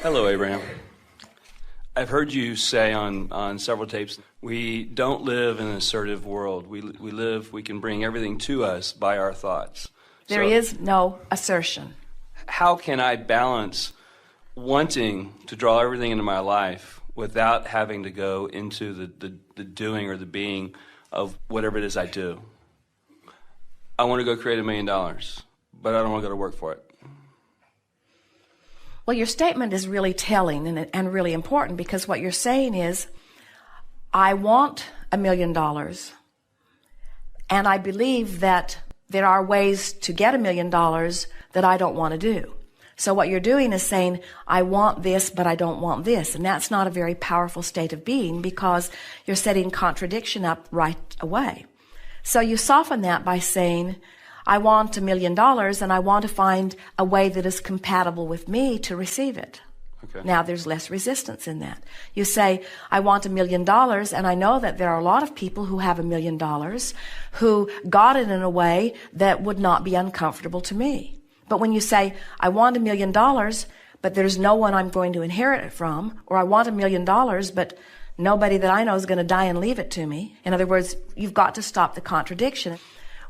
Hello, Abraham. I've heard you say on several tapes, we don't live in an assertive world. We can bring everything to us by our thoughts. There is no assertion. How can I balance wanting to draw everything into my life without having to go into the doing or the being of whatever it is I do? I want to go create $1 million, but I don't want to go to work for it. Well, your statement is really telling and really important, because what you're saying is, I want $1 million, and I believe that there are ways to get $1 million that I don't want to do. So what you're doing is saying, I want this, but I don't want this. And that's not a very powerful state of being, because you're setting contradiction up right away. So you soften that by saying, I want $1 million, and I want to find a way that is compatible with me to receive it. Okay. Now, there's less resistance in that. You say, I want $1 million, and I know that there are a lot of people who have $1 million who got it in a way that would not be uncomfortable to me. But when you say, I want $1 million, but there's no one I'm going to inherit it from, or I want $1 million, but nobody that I know is going to die and leave it to me. In other words, you've got to stop the contradiction.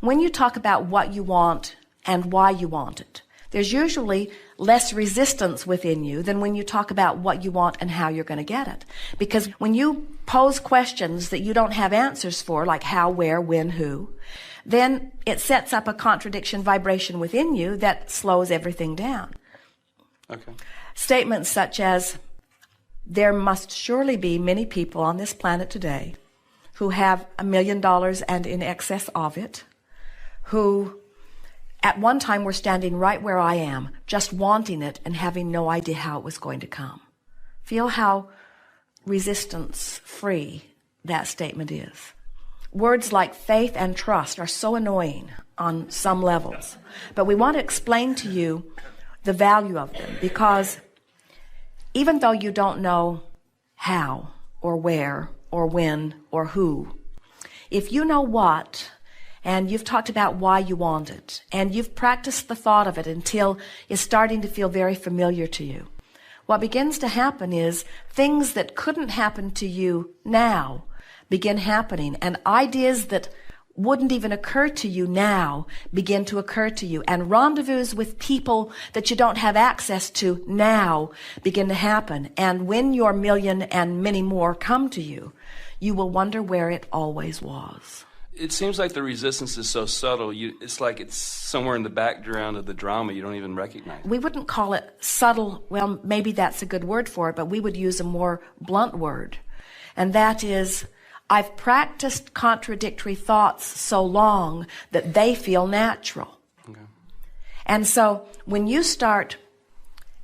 When you talk about what you want and why you want it, there's usually less resistance within you than when you talk about what you want and how you're going to get it. Because when you pose questions that you don't have answers for, like how, where, when, who, then it sets up a contradiction vibration within you that slows everything down. Okay. Statements such as, there must surely be many people on this planet today who have $1 million and in excess of it, who at one time were standing right where I am, just wanting it and having no idea how it was going to come. Feel how resistance-free that statement is. Words like faith and trust are so annoying on some levels, but we want to explain to you the value of them, because even though you don't know how or where or when or who, if you know what, and you've talked about why you want it, and you've practiced the thought of it until it's starting to feel very familiar to you, what begins to happen is things that couldn't happen to you now begin happening, and ideas that wouldn't even occur to you now begin to occur to you, and rendezvous with people that you don't have access to now begin to happen. And when your million and many more come to you, you will wonder where it always was. It seems like the resistance is so subtle. It's like it's somewhere in the background of the drama you don't even recognize. We wouldn't call it subtle. Well, maybe that's a good word for it, but we would use a more blunt word. And that is, I've practiced contradictory thoughts so long that they feel natural. Okay. And so when you start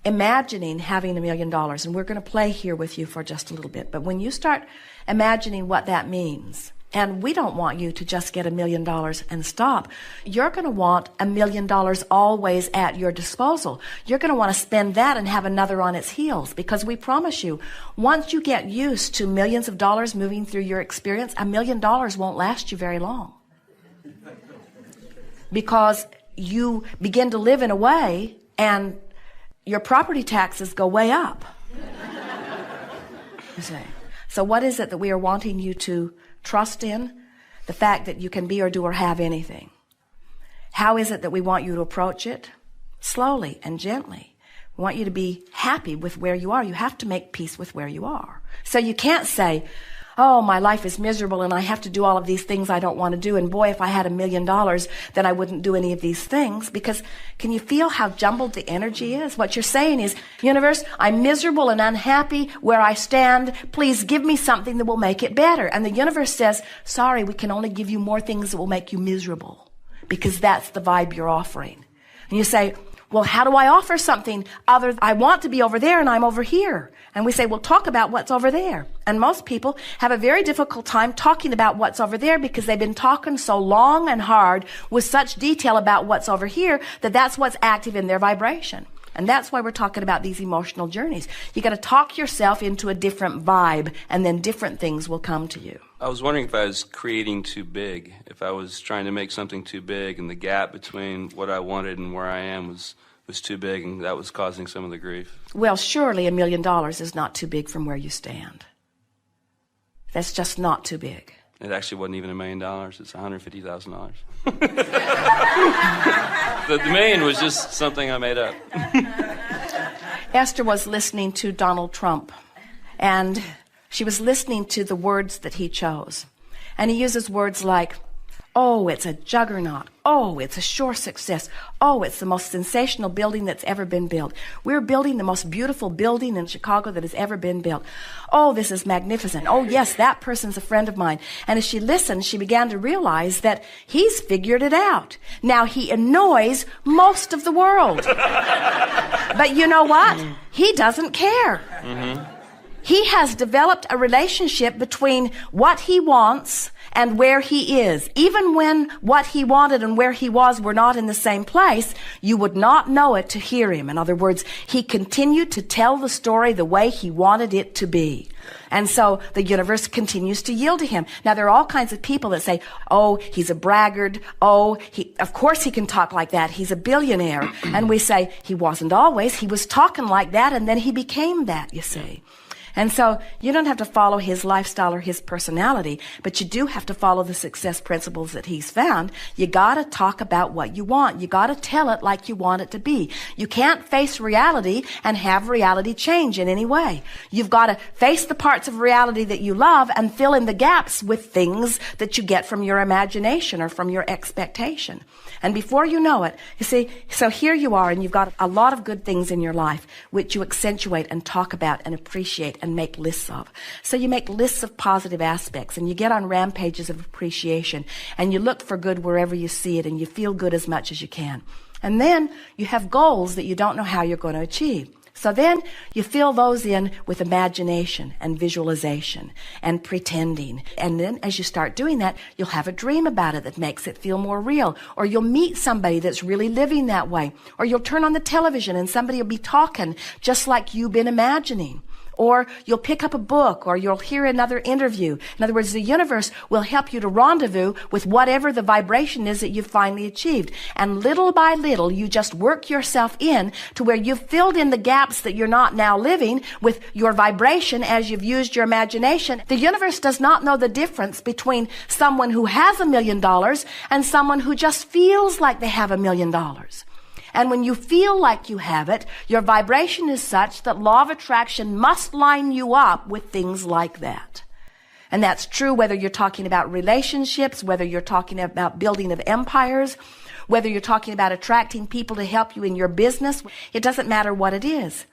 imagining having $1 million, and we're going to play here with you for just a little bit, but when you start imagining what that means, and we don't want you to just get $1 million and stop. You're going to want $1 million always at your disposal. You're going to want to spend that and have another on its heels, because we promise you, once you get used to millions of dollars moving through your experience, $1 million won't last you very long. Because you begin to live in a way and your property taxes go way up. You see. So what is it that we are wanting you to trust in? The fact that you can be or do or have anything. How is it that we want you to approach it? Slowly and gently. We want you to be happy with where you are. You have to make peace with where you are. So you can't say, oh, my life is miserable and I have to do all of these things I don't want to do. And boy, if I had $1 million, then I wouldn't do any of these things. Because can you feel how jumbled the energy is? What you're saying is, universe, I'm miserable and unhappy where I stand. Please give me something that will make it better. And the universe says, sorry, we can only give you more things that will make you miserable, because that's the vibe you're offering. And you say, well, how do I offer something other? I want to be over there and I'm over here. And we say, well, talk about what's over there. And most people have a very difficult time talking about what's over there, because they've been talking so long and hard with such detail about what's over here that that's what's active in their vibration. And that's why we're talking about these emotional journeys. You got to talk yourself into a different vibe, and then different things will come to you. I was wondering if I was creating too big, if I was trying to make something too big, and the gap between what I wanted and where I am was was too big, and that was causing some of the grief. Well, surely $1 million is not too big from where you stand. That's just not too big. It actually wasn't even $1 million. It's $150,000. The million was just something I made up. Esther was listening to Donald Trump, and she was listening to the words that he chose. And he uses words like, oh, it's a juggernaut. Oh, it's a sure success. Oh, it's the most sensational building that's ever been built. We're building the most beautiful building in Chicago that has ever been built. Oh, this is magnificent. Oh, yes, that person's a friend of mine. And as she listened, she began to realize that he's figured it out. Now, he annoys most of the world. But you know what? He doesn't care. Mm-hmm. He has developed a relationship between what he wants and where he is. Even when what he wanted and where he was were not in the same place, you would not know it to hear him. In other words, he continued to tell the story the way he wanted it to be. And so the universe continues to yield to him. Now, there are all kinds of people that say, oh, he's a braggart. Oh, of course he can talk like that. He's a billionaire. And we say, he wasn't always. He was talking like that, and then he became that, you see. And so you don't have to follow his lifestyle or his personality, but you do have to follow the success principles that he's found. You gotta talk about what you want. You gotta tell it like you want it to be. You can't face reality and have reality change in any way. You've gotta face the parts of reality that you love and fill in the gaps with things that you get from your imagination or from your expectation. And before you know it, you see, so here you are, and you've got a lot of good things in your life which you accentuate and talk about and appreciate and make lists of. So you make lists of positive aspects, and you get on rampages of appreciation, and you look for good wherever you see it, and you feel good as much as you can. And then you have goals that you don't know how you're going to achieve. So then you fill those in with imagination and visualization and pretending. And then as you start doing that, you'll have a dream about it that makes it feel more real. Or you'll meet somebody that's really living that way. Or you'll turn on the television and somebody will be talking just like you've been imagining. Or you'll pick up a book, or you'll hear another interview. In other words, the universe will help you to rendezvous with whatever the vibration is that you've finally achieved. And little by little, you just work yourself in to where you've filled in the gaps that you're not now living with your vibration as you've used your imagination. The universe does not know the difference between someone who has $1 million and someone who just feels like they have $1 million. And when you feel like you have it, your vibration is such that law of attraction must line you up with things like that. And that's true whether you're talking about relationships, whether you're talking about building of empires, whether you're talking about attracting people to help you in your business. It doesn't matter what it is.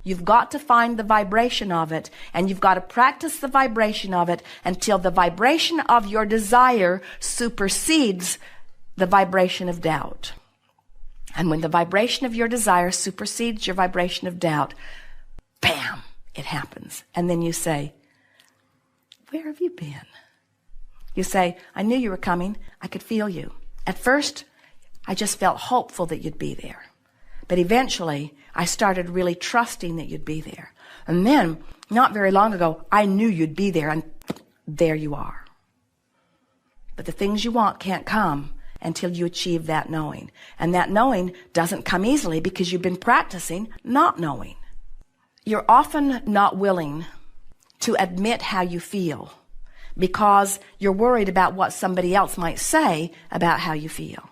You've got to find the vibration of it, and you've got to practice the vibration of it until the vibration of your desire supersedes the vibration of doubt. And when the vibration of your desire supersedes your vibration of doubt, bam, it happens. And then you say, where have you been? You say, I knew you were coming. I could feel you. At first, I just felt hopeful that you'd be there. But eventually, I started really trusting that you'd be there. And then, not very long ago, I knew you'd be there, and there you are. But the things you want can't come until you achieve that knowing. And that knowing doesn't come easily because you've been practicing not knowing. You're often not willing to admit how you feel because you're worried about what somebody else might say about how you feel.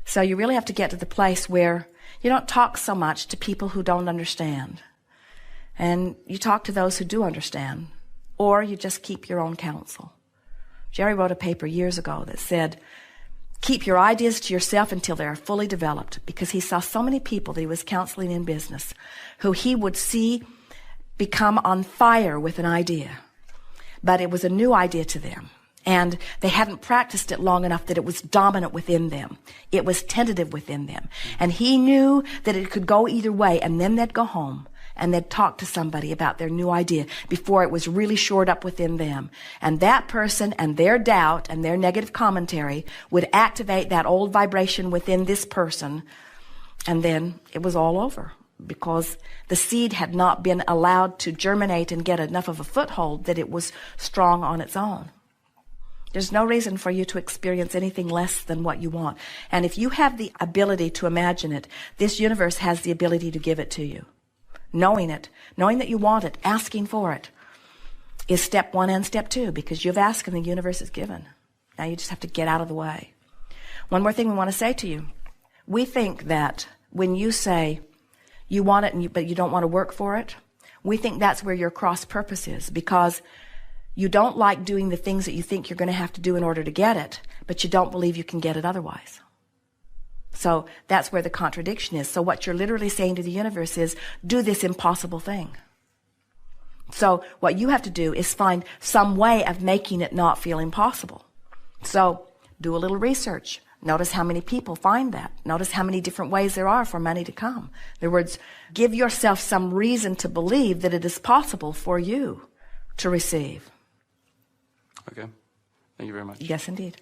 So you really have to get to the place where you don't talk so much to people who don't understand. And you talk to those who do understand. Or you just keep your own counsel. Jerry wrote a paper years ago that said, keep your ideas to yourself until they are fully developed, because he saw so many people that he was counseling in business who he would see become on fire with an idea. But it was a new idea to them. And they hadn't practiced it long enough that it was dominant within them. It was tentative within them. And he knew that it could go either way, and then they'd go home and they'd talk to somebody about their new idea before it was really shored up within them. And that person and their doubt and their negative commentary would activate that old vibration within this person, and then it was all over because the seed had not been allowed to germinate and get enough of a foothold that it was strong on its own. There's no reason for you to experience anything less than what you want. And if you have the ability to imagine it, this universe has the ability to give it to you. Knowing it, knowing that you want it, asking for it, is step one and step two, because you've asked and the universe is given. Now you just have to get out of the way. One more thing we want to say to you. We think that when you say you want it but you don't want to work for it, we think that's where your cross purpose is, because you don't like doing the things that you think you're going to have to do in order to get it, but you don't believe you can get it otherwise. So that's where the contradiction is. So what you're literally saying to the universe is, do this impossible thing. So what you have to do is find some way of making it not feel impossible. So do a little research. Notice how many people find that. Notice how many different ways there are for money to come. In other words, give yourself some reason to believe that it is possible for you to receive. Okay. Thank you very much. Yes, indeed.